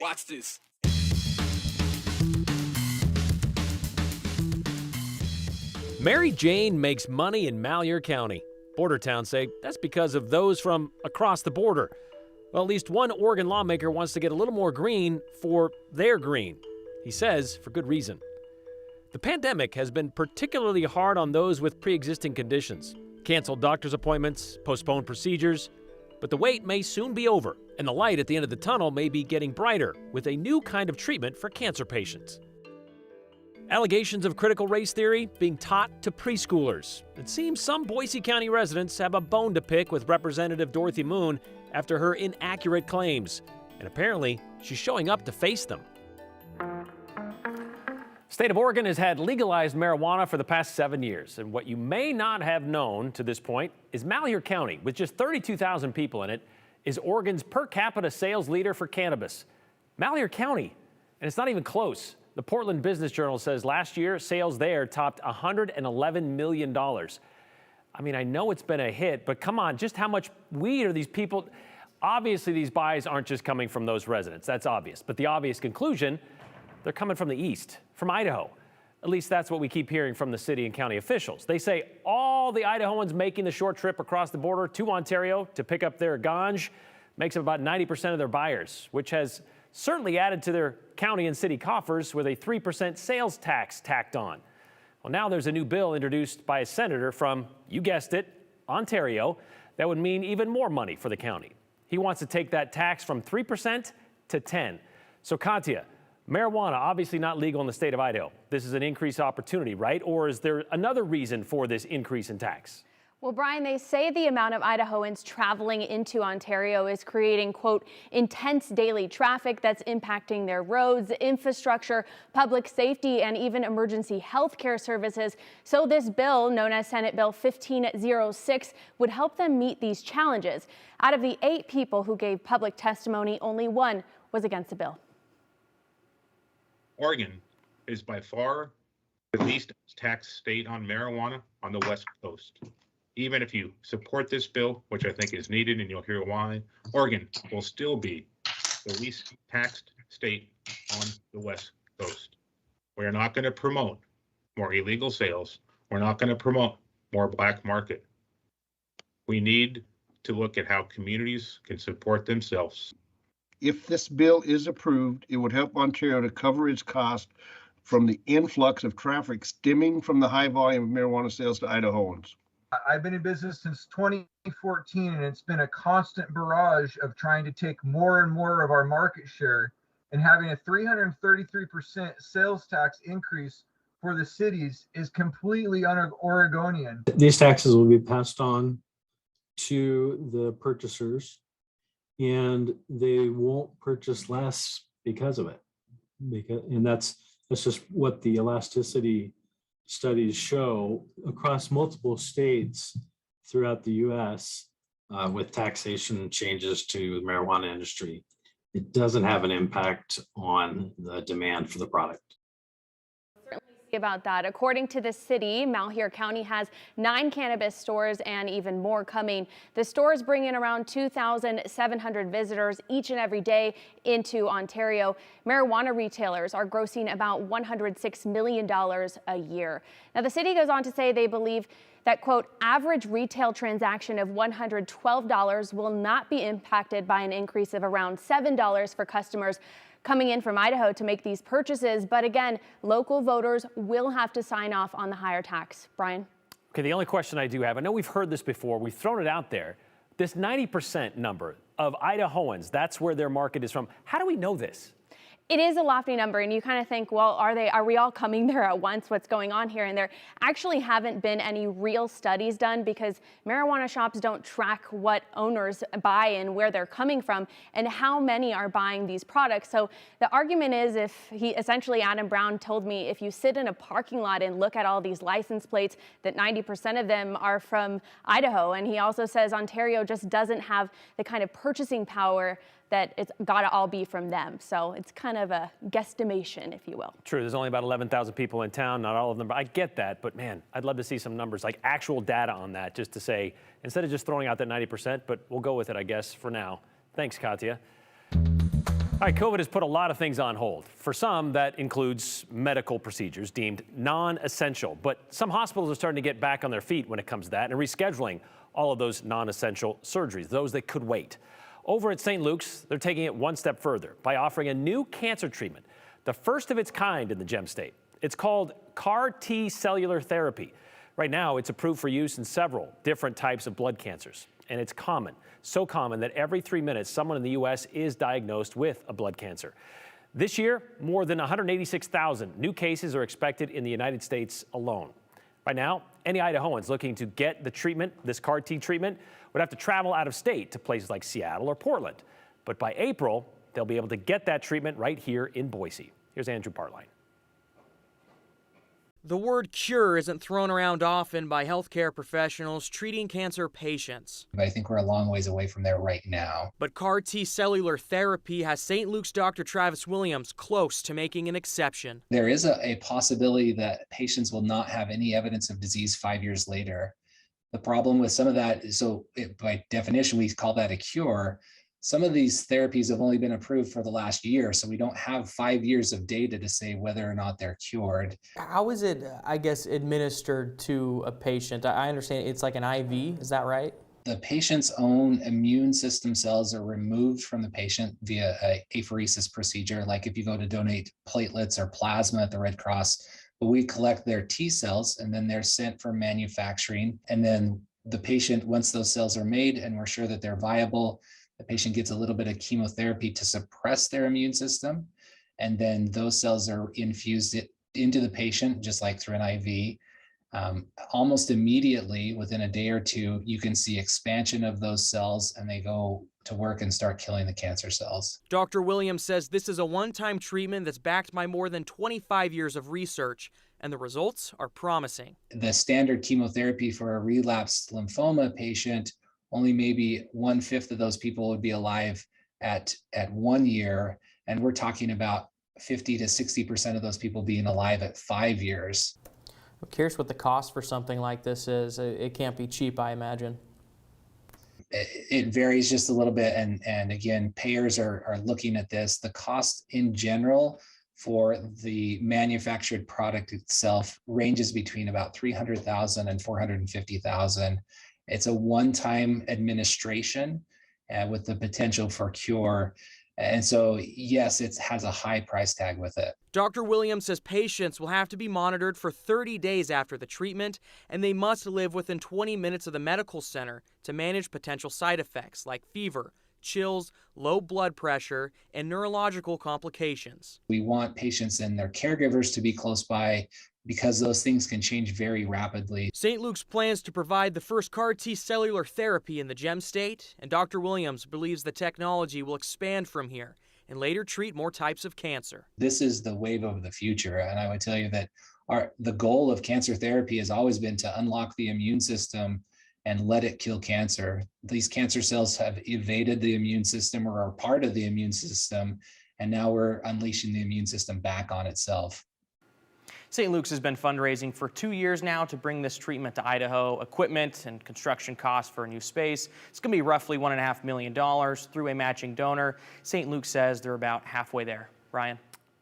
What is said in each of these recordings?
Watch this. Mary Jane makes money in Malheur County. Border towns say that's because of those from across the border. Well, at least one Oregon lawmaker wants to get a little more green for their green. He says for good reason. The pandemic has been particularly hard on those with pre-existing conditions. Canceled doctor's appointments, postponed procedures. But the wait may soon be over, and the light at the end of the tunnel may be getting brighter with a new kind of treatment for cancer patients. Allegations of critical race theory being taught to preschoolers. It seems some Boise County residents have a bone to pick with Representative Dorothy Moon after her inaccurate claims. And apparently, she's showing up to face them. State of Oregon has had legalized marijuana for the past 7 years. And what you may not have known to this point is Malheur County, with just 32,000 people in it, is Oregon's per capita sales leader for cannabis. Malheur County, and it's not even close. The Portland Business Journal says last year, sales there topped $111 million. I mean, I know it's been a hit, but come on, just how much weed are these people? Obviously, these buys aren't just coming from those residents. That's obvious. But the obvious conclusion, they're coming from the east, from Idaho. At least that's what we keep hearing from the city and county officials. They say all the Idahoans making the short trip across the border to Ontario to pick up their ganj makes up about 90% of their buyers, which has certainly added to their county and city coffers with a 3% sales tax tacked on. Well, now there's a new bill introduced by a senator from, you guessed it, Ontario, that would mean even more money for the county. He wants to take that tax from 3% to 10%. So Katya, marijuana obviously not legal in the state of Idaho. This is an increased opportunity, right? Or is there another reason for this increase in tax? Well, Brian, they say the amount of Idahoans traveling into Ontario is creating, quote, intense daily traffic that's impacting their roads, infrastructure, public safety, and even emergency health care services. So this bill, known as Senate Bill 1506, would help them meet these challenges. Out of the 8 people who gave public testimony, only 1 was against the bill. Oregon is by far the least taxed state on marijuana on the West Coast. Even if you support this bill, which I think is needed, and you'll hear why, Oregon will still be the least taxed state on the West Coast. We're not going to promote more illegal sales. We're not going to promote more black market. We need to look at how communities can support themselves. If this bill is approved, it would help Ontario to cover its cost from the influx of traffic stemming from the high volume of marijuana sales to Idahoans. I've been in business since 2014, and it's been a constant barrage of trying to take more and more of our market share, and having a 333% sales tax increase for the cities is completely un-Oregonian. These taxes will be passed on to the purchasers, and they won't purchase less because of it. And that's just what the elasticity studies show across multiple states throughout the U.S. With taxation changes to the marijuana industry. It doesn't have an impact on the demand for the product. About that. According to the city, Malheur County has 9 cannabis stores and even more coming. The stores bring in around 2,700 visitors each and every day into Ontario. Marijuana retailers are grossing about $106 million a year. Now, the city goes on to say they believe that, quote, average retail transaction of $112 will not be impacted by an increase of around $7 for customers coming in from Idaho to make these purchases. But again, local voters will have to sign off on the higher tax. Brian? Okay, the only question I do have, I know we've heard this before, we've thrown it out there, this 90% number of Idahoans, that's where their market is from. How do we know this? It is a lofty number, and you kind of think, well, are we all coming there at once? What's going on here? And there actually haven't been any real studies done because marijuana shops don't track what owners buy and where they're coming from and how many are buying these products. So the argument is, essentially Adam Brown told me, if you sit in a parking lot and look at all these license plates, that 90% of them are from Idaho. And he also says Ontario just doesn't have the kind of purchasing power that it's got to all be from them. So it's kind of a guesstimation, if you will. True, there's only about 11,000 people in town, not all of them, but I get that. But man, I'd love to see some numbers, like actual data on that, just to say, instead of just throwing out that 90%, but we'll go with it, I guess, for now. Thanks, Katya. All right, COVID has put a lot of things on hold. For some, that includes medical procedures deemed non-essential. But some hospitals are starting to get back on their feet when it comes to that and rescheduling all of those non-essential surgeries, those that could wait. Over at St. Luke's, they're taking it one step further by offering a new cancer treatment, the first of its kind in the Gem State. It's called CAR T cellular therapy. Right now, it's approved for use in several different types of blood cancers. And it's common, so common that every 3 minutes, someone in the U.S. is diagnosed with a blood cancer. This year, more than 186,000 new cases are expected in the United States alone. Right now, any Idahoans looking to get the treatment, this CAR T treatment, would have to travel out of state to places like Seattle or Portland. But by April, they'll be able to get that treatment right here in Boise. Here's Andrew Partline. The word cure isn't thrown around often by healthcare professionals treating cancer patients. I think we're a long ways away from there right now. But CAR T cellular therapy has St. Luke's Dr. Travis Williams close to making an exception. There is a possibility that patients will not have any evidence of disease 5 years later. The problem with some of that is, by definition, we call that a cure. Some of these therapies have only been approved for the last year, so we don't have 5 years of data to say whether or not they're cured. How is it, administered to a patient? I understand it's like an IV, is that right? The patient's own immune system cells are removed from the patient via an apheresis procedure, like if you go to donate platelets or plasma at the Red Cross. But we collect their T cells, and then they're sent for manufacturing. And then the patient, once those cells are made and we're sure that they're viable, the patient gets a little bit of chemotherapy to suppress their immune system. And then those cells are infused into the patient, just like through an IV. Almost immediately, within a day or two, you can see expansion of those cells, and they go to work and start killing the cancer cells. Dr. Williams says this is a one-time treatment that's backed by more than 25 years of research, and the results are promising. The standard chemotherapy for a relapsed lymphoma patient, only maybe 1/5 of those people would be alive at 1 year. And we're talking about 50 to 60% of those people being alive at 5 years. I'm curious what the cost for something like this is. It can't be cheap, I imagine. It varies just a little bit. And again, payers are looking at this. The cost in general for the manufactured product itself ranges between about $300,000 and $450,000. It's a one-time administration with the potential for cure. And so, yes, it has a high price tag with it. Dr. Williams says patients will have to be monitored for 30 days after the treatment, and they must live within 20 minutes of the medical center to manage potential side effects like fever, chills, low blood pressure, and neurological complications. We want patients and their caregivers to be close by because those things can change very rapidly. St. Luke's plans to provide the first CAR T cellular therapy in the Gem State, and Dr. Williams believes the technology will expand from here and later treat more types of cancer. This is the wave of the future, and I would tell you that the goal of cancer therapy has always been to unlock the immune system and let it kill cancer. These cancer cells have evaded the immune system or are part of the immune system, and now we're unleashing the immune system back on itself. St. Luke's has been fundraising for 2 years now to bring this treatment to Idaho. Equipment and construction costs for a new space. It's going to be roughly $1.5 million through a matching donor. St. Luke says they're about halfway there. Ryan?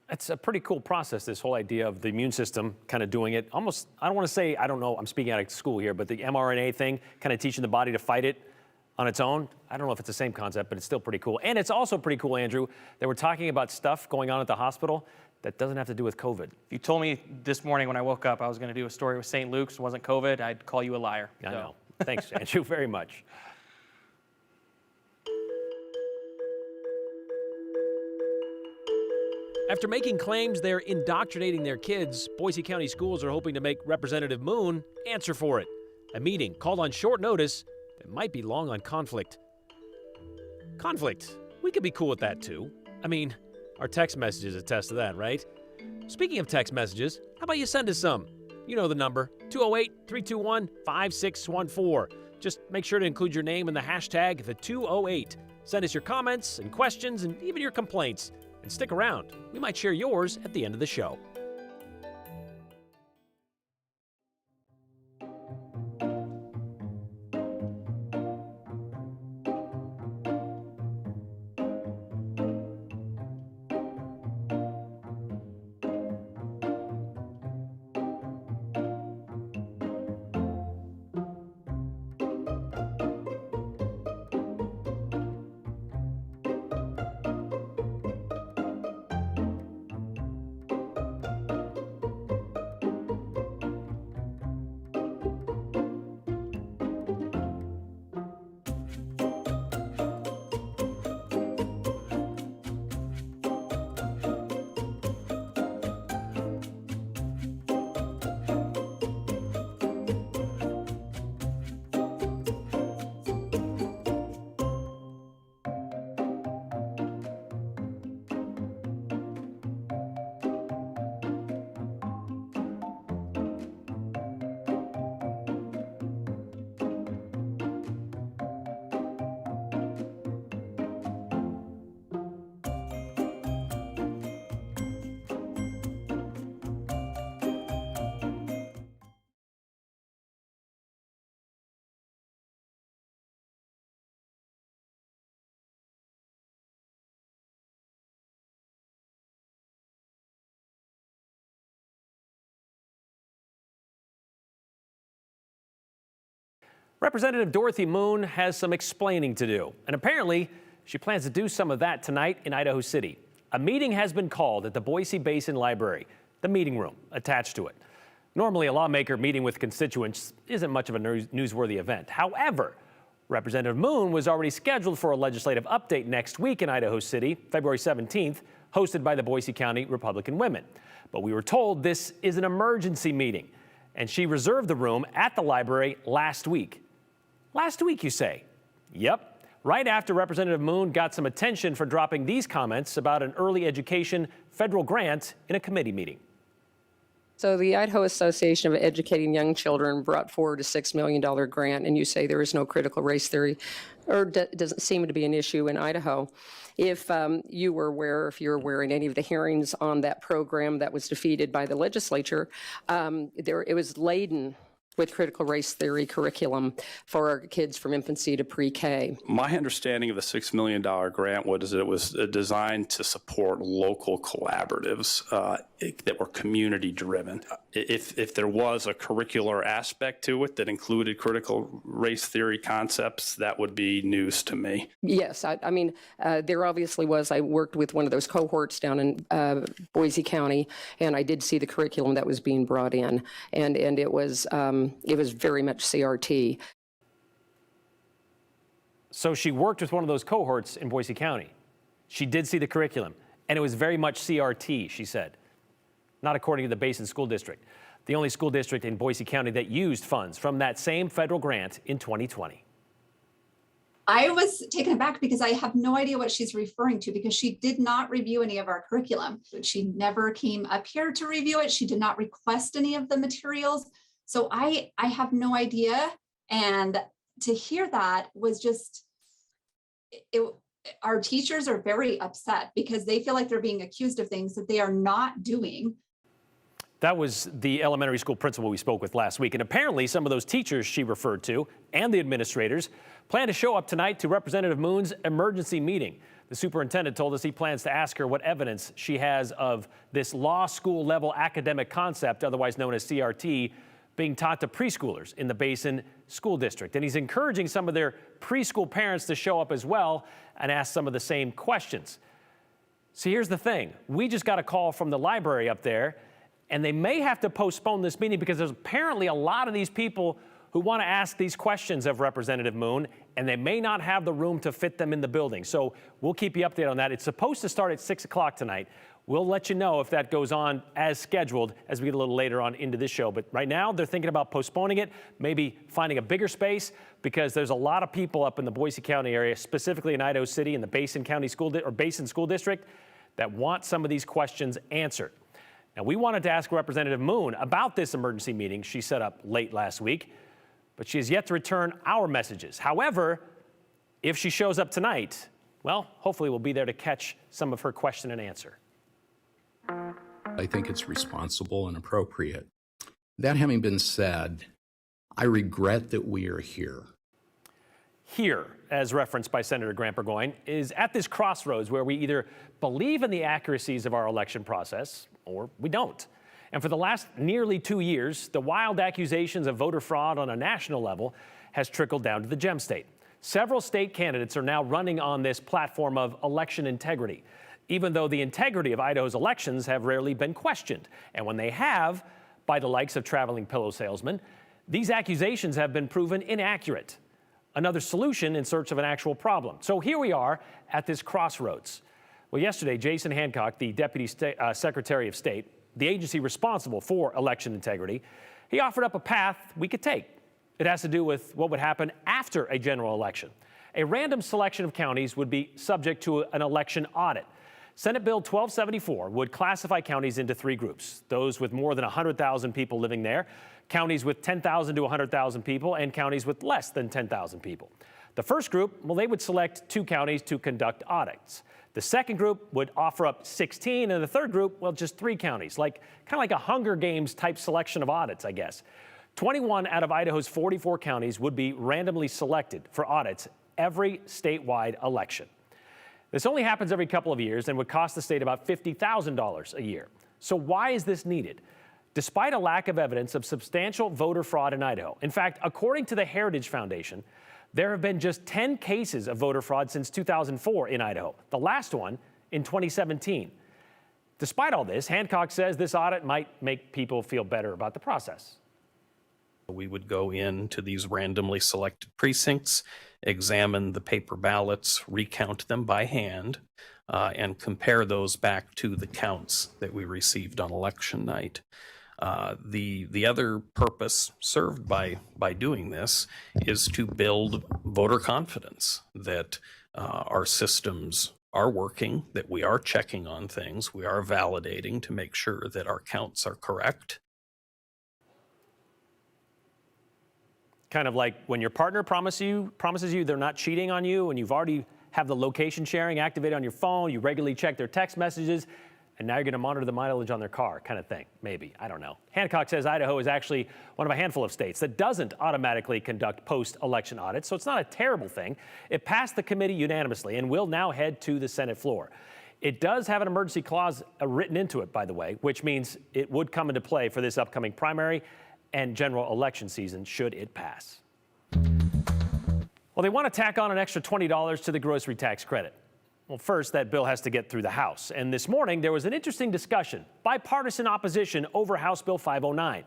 It's a pretty cool process, this whole idea of the immune system kind of doing it almost, I don't want to say, I don't know, I'm speaking out of school here, but the mRNA thing, kind of teaching the body to fight it on its own. I don't know if it's the same concept, but it's still pretty cool. And it's also pretty cool, Andrew, that we're talking about stuff going on at the hospital that doesn't have to do with COVID. If you told me this morning when I woke up I was going to do a story with St. Luke's, it wasn't COVID, I'd call you a liar. I know. Thanks, Andrew, very much. After making claims they're indoctrinating their kids, Boise County schools are hoping to make Representative Moon answer for it. A meeting called on short notice that might be long on conflict. Conflict. We could be cool with that, too. I mean, our text messages attest to that, right? Speaking of text messages, how about you send us some? You know the number, 208-321-5614. Just make sure to include your name in the hashtag the 208. Send us your comments and questions and even your complaints. And stick around. We might share yours at the end of the show. Representative Dorothy Moon has some explaining to do, and apparently she plans to do some of that tonight in Idaho City. A meeting has been called at the Boise Basin Library, the meeting room attached to it. Normally, a lawmaker meeting with constituents isn't much of a newsworthy event. However, Representative Moon was already scheduled for a legislative update next week in Idaho City, February 17th, hosted by the Boise County Republican Women. But we were told this is an emergency meeting, and she reserved the room at the library last week. Last week, you say? Yep. Right after Representative Moon got some attention for dropping these comments about an early education federal grant in a committee meeting. So the Idaho Association of Educating Young Children brought forward a $6 million grant, and you say there is no critical race theory, or doesn't seem to be an issue in Idaho. If you were aware, if you're aware in any of the hearings on that program that was defeated by the legislature, it was laden with critical race theory curriculum for our kids from infancy to pre-K. My understanding of the $6 million grant was that it was designed to support local collaboratives that were community driven. If there was a curricular aspect to it that included critical race theory concepts, that would be news to me. Yes, I mean, there obviously was. I worked with one of those cohorts down in Boise County, and I did see the curriculum that was being brought in, and it was very much CRT. So she worked with one of those cohorts in Boise County. She did see the curriculum, and it was very much CRT, she said. Not according to the Basin School District, the only school district in Boise County that used funds from that same federal grant in 2020. I was taken aback because I have no idea what she's referring to, because she did not review any of our curriculum. She never came up here to review it. She did not request any of the materials. So I have no idea. And to hear that was just, our teachers are very upset because they feel like they're being accused of things that they are not doing. That was the elementary school principal we spoke with last week. And apparently some of those teachers she referred to and the administrators plan to show up tonight to Representative Moon's emergency meeting. The superintendent told us he plans to ask her what evidence she has of this law school level academic concept, otherwise known as CRT, being taught to preschoolers in the Basin School District. And he's encouraging some of their preschool parents to show up as well and ask some of the same questions. So here's the thing. We just got a call from the library up there, and they may have to postpone this meeting because there's apparently a lot of these people who want to ask these questions of Representative Moon, and they may not have the room to fit them in the building. So we'll keep you updated on that. It's supposed to start at 6 o'clock tonight. We'll let you know if that goes on as scheduled as we get a little later on into this show. But right now, they're thinking about postponing it, maybe finding a bigger space, because there's a lot of people up in the Boise County area, specifically in Idaho City and the Basin County Basin School District, that want some of these questions answered. Now, we wanted to ask Representative Moon about this emergency meeting she set up late last week, but she has yet to return our messages. However, if she shows up tonight, well, hopefully we'll be there to catch some of her question and answer. I think it's responsible and appropriate. That having been said, I regret that we are here. Here, as referenced by Senator Grant Burgoyne, is at this crossroads where we either believe in the accuracies of our election process or we don't. And for the last nearly 2 years, the wild accusations of voter fraud on a national level has trickled down to the Gem State. Several state candidates are now running on this platform of election integrity, even though the integrity of Idaho's elections have rarely been questioned. And when they have, by the likes of traveling pillow salesmen, these accusations have been proven inaccurate. Another solution in search of an actual problem. So here we are at this crossroads. Well, yesterday, Jason Hancock, the Deputy Secretary of State, the agency responsible for election integrity, he offered up a path we could take. It has to do with what would happen after a general election. A random selection of counties would be subject to an election audit. Senate Bill 1274 would classify counties into 3 groups: those with more than 100,000 people living there, counties with 10,000 to 100,000 people, and counties with less than 10,000 people. The first group, well, they would select 2 counties to conduct audits. The second group would offer up 16, and the third group, well, just 3 counties, kind of like a Hunger Games type selection of audits, I guess. 21 out of Idaho's 44 counties would be randomly selected for audits every statewide election. This only happens every couple of years and would cost the state about $50,000 a year. So why is this needed? despite a lack of evidence of substantial voter fraud in Idaho. In fact, according to the Heritage Foundation, there have been just 10 cases of voter fraud since 2004 in Idaho, the last one in 2017. Despite all this, Hancock says this audit might make people feel better about the process. We would go into these randomly selected precincts, examine the paper ballots, recount them by hand, and compare those back to the counts that we received on election night. The other purpose served by doing this is to build voter confidence that our systems are working, that we are checking on things, we are validating to make sure that our counts are correct. Kind of like when your partner promises you they're not cheating on you, and you've already have the location sharing activated on your phone, you regularly check their text messages, and now you're going to monitor the mileage on their car, kind of thing. Maybe, I don't know. Hancock says Idaho is actually one of a handful of states that doesn't automatically conduct post-election audits, so it's not a terrible thing. It passed the committee unanimously and will now head to the Senate floor. It does have an emergency clause written into it, by the way, which means it would come into play for this upcoming primary and general election season should it pass. Well, they want to tack on an extra $20 to the grocery tax credit. Well, first, that bill has to get through the House. And this morning, there was an interesting discussion, bipartisan opposition over House Bill 509.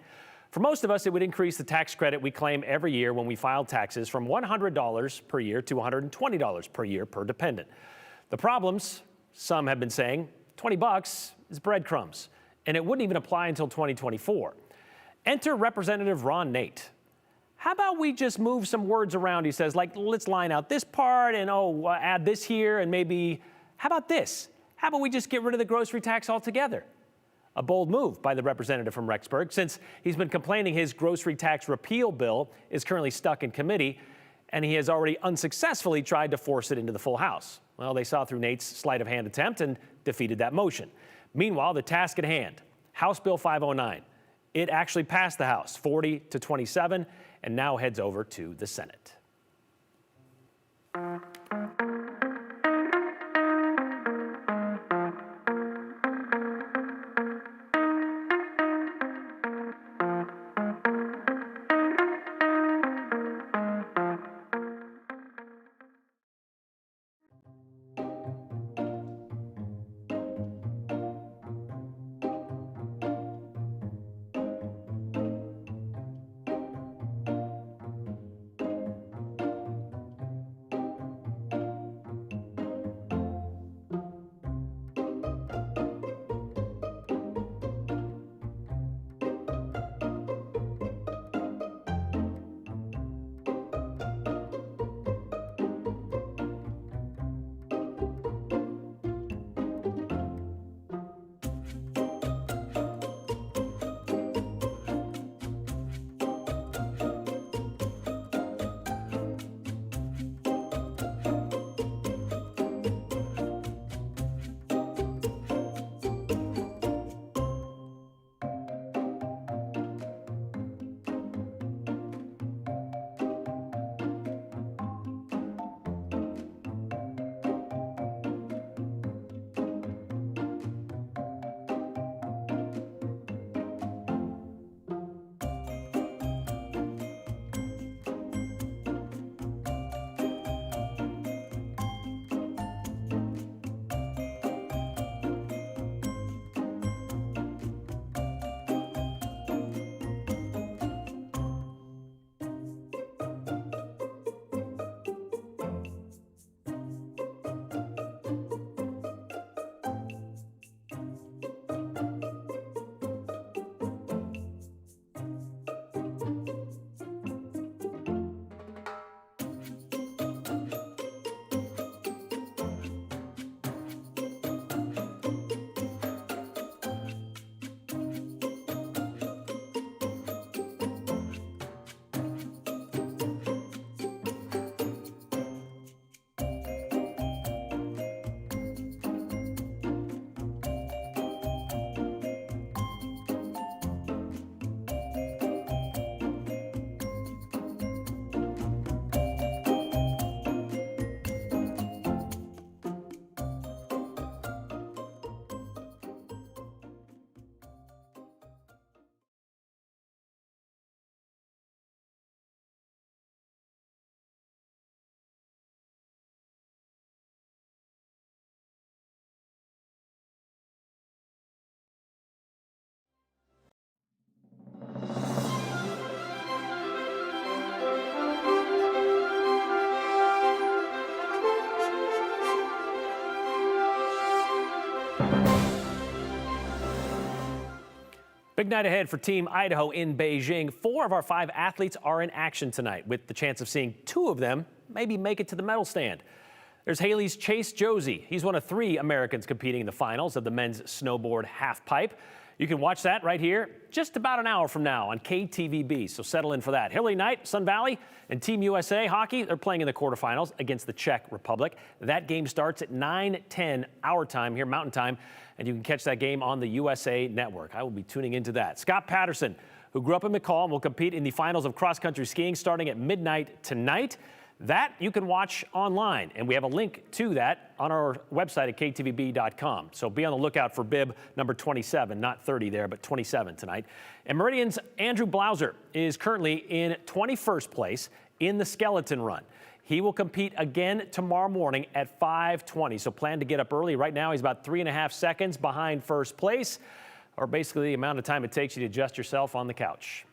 For most of us, it would increase the tax credit we claim every year when we file taxes from $100 per year to $120 per year per dependent. The problems, some have been saying, 20 bucks is breadcrumbs, and it wouldn't even apply until 2024. Enter Representative Ron Nate. How about we just move some words around, he says, like let's line out this part and add this here and maybe, how about this? How about we just get rid of the grocery tax altogether? A bold move by the representative from Rexburg, since he's been complaining his grocery tax repeal bill is currently stuck in committee and he has already unsuccessfully tried to force it into the full House. Well, they saw through Nate's sleight of hand attempt and defeated that motion. Meanwhile, the task at hand, House Bill 509. It actually passed the House 40-27 and now heads over to the Senate. Big night ahead for Team Idaho in Beijing. 4 of our 5 athletes are in action tonight, with the chance of seeing 2 of them maybe make it to the medal stand. There's Haley's Chase Josie. He's one of 3 Americans competing in the finals of the men's snowboard halfpipe. You can watch that right here just about an hour from now on KTVB, so settle in for that. Hillary Knight, Sun Valley, and Team USA Hockey, they're playing in the quarterfinals against the Czech Republic. That game starts at 9:10 our time here, Mountain Time, and you can catch that game on the USA Network. I will be tuning into that. Scott Patterson, who grew up in McCall, will compete in the finals of cross-country skiing starting at midnight tonight. That you can watch online, and we have a link to that on our website at ktvb.com. So be on the lookout for bib number 27, not 30 there, but 27 tonight. And Meridian's Andrew Blauser is currently in 21st place in the skeleton run. He will compete again tomorrow morning at 5:20, so plan to get up early. Right now, he's about 3.5 seconds behind first place, or basically the amount of time it takes you to adjust yourself on the couch.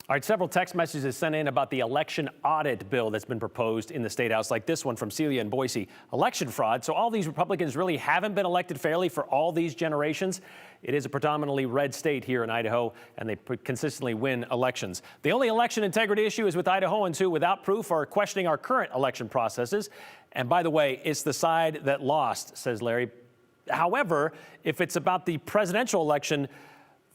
All right, several text messages sent in about the election audit bill that's been proposed in the State House, like this one from Celia in Boise. Election fraud. So all these Republicans really haven't been elected fairly for all these generations. It is a predominantly red state here in Idaho, and they consistently win elections. The only election integrity issue is with Idahoans who, without proof, are questioning our current election processes. And by the way, it's the side that lost, says Larry. However, if it's about the presidential election,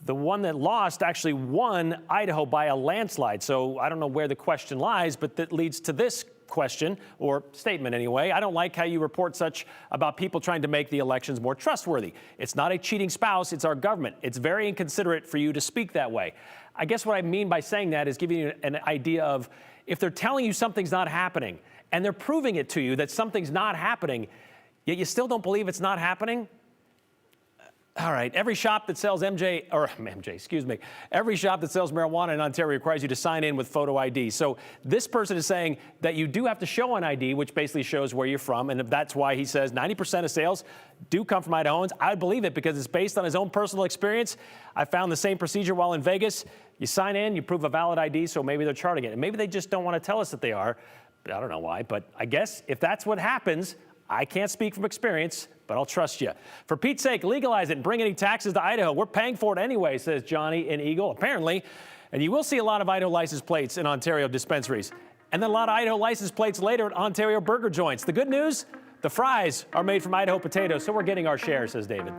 The one that lost actually won Idaho by a landslide. So I don't know where the question lies, but that leads to this question, or statement anyway. I don't like how you report such about people trying to make the elections more trustworthy. It's not a cheating spouse, it's our government. It's very inconsiderate for you to speak that way. I guess what I mean by saying that is giving you an idea of if they're telling you something's not happening and they're proving it to you that something's not happening, yet you still don't believe it's not happening. All right, every shop that sells every shop that sells marijuana in Ontario requires you to sign in with photo ID. So this person is saying that you do have to show an ID, which basically shows where you're from. And that's why he says 90% of sales do come from Idahoans. I believe it because it's based on his own personal experience. I found the same procedure while in Vegas. You sign in, you prove a valid ID, so maybe they're charting it. And maybe they just don't want to tell us that they are. I don't know why, but I guess if that's what happens, I can't speak from experience, but I'll trust you. For Pete's sake, legalize it and bring any taxes to Idaho. We're paying for it anyway, says Johnny in Eagle, apparently. And you will see a lot of Idaho license plates in Ontario dispensaries. And then a lot of Idaho license plates later at Ontario burger joints. The good news, the fries are made from Idaho potatoes, so we're getting our share, says David.